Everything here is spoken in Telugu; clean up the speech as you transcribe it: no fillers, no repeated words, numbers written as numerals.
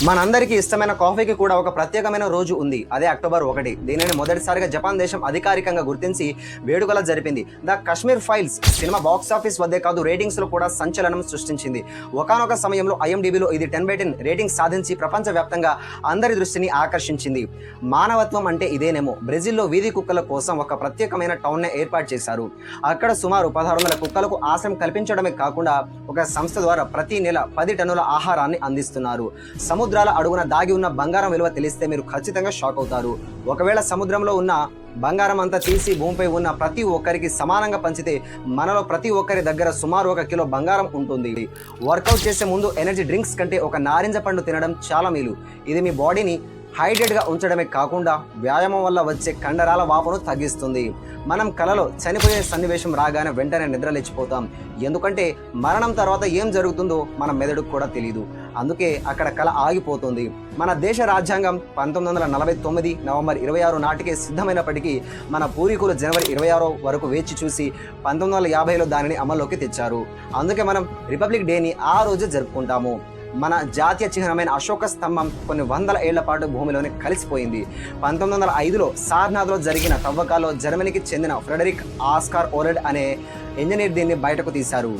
మనందరికీ ఇష్టమైన కాఫీకి కూడా ఒక ప్రత్యేకమైన రోజు ఉంది. అదే అక్టోబర్ 1. దీనిని మొదటిసారిగా జపాన్ దేశం అధికారికంగా గుర్తించి వేడుకలా జరిపింది. The Kashmir files cinema box office వద్దే కాదు, రేటింగ్స్ లో కూడా సంచలనం సృష్టించింది. ఒకానొక సమయంలో IMDbలో ఇది 10/10 రేటింగ్ సాధించి ప్రపంచవ్యాప్తంగా అందరి దృష్టిని ఆకర్షించింది. మానవత్వం అంటే ఇదేనేమో. బ్రెజిల్లో వీధి కుక్కల కోసం ఒక ప్రత్యేకమైన టౌన్ నే ఏర్పాటు చేశారు. అక్కడ సుమారు 1600 కుక్కలకు ఆశ్రయం కల్పించడమే కాకుండా ఒక సంస్థ ద్వారా ప్రతి నెల 10 టన్నుల ఆహారాన్ని అందిస్తున్నారు. సముద్రాల అడుగున దాగి ఉన్న బంగారం విలువ తెలిస్తే మీరు ఖచ్చితంగా షాక్ అవుతారు. ఒకవేళ సముద్రంలో ఉన్న బంగారం అంతా తీసి భూమిపై ఉన్న ప్రతి ఒక్కరికి సమానంగా పంచితే మనలో ప్రతి ఒక్కరి దగ్గర సుమారు 1 కిలో బంగారం ఉంటుంది. వర్కౌట్ చేసే ముందు ఎనర్జీ డ్రింక్స్ కంటే ఒక నారింజ పండు తినడం చాలా మేలు. ఇది మీ బాడీని హైడ్రేట్గా ఉంచడమే కాకుండా వ్యాయామం వల్ల వచ్చే కండరాల వాపును తగ్గిస్తుంది. మనం కలలో చనిపోయే సన్నివేశం రాగానే వెంటనే నిద్రలేచిపోతాం. ఎందుకంటే మరణం తర్వాత ఏం జరుగుతుందో మన మెదడుకు కూడా తెలియదు. అందుకే అక్కడ కల ఆగిపోతుంది. మన దేశ రాజ్యాంగం 1949 నవంబర్ 26 నాటికే సిద్ధమైనప్పటికీ మన పూర్వీకులు జనవరి 26 వరకు వేచి చూసి 1950లో దానిని అమల్లోకి తెచ్చారు. అందుకే మనం రిపబ్లిక్ డేని ఆ రోజు జరుపుకుంటాము. మన జాతీయ చిహ్నమైన అశోక స్తంభం కొన్ని వందల ఏళ్ల పాటు భూమిలోనే కలిసిపోయింది. 1905లో సార్నాథ్లో జరిగిన తవ్వకాల్లో జర్మనీకి చెందిన ఫ్రెడరిక్ ఆస్కార్ ఓరెడ్ అనే ఇంజనీర్ దీన్ని బయటకు తీశారు.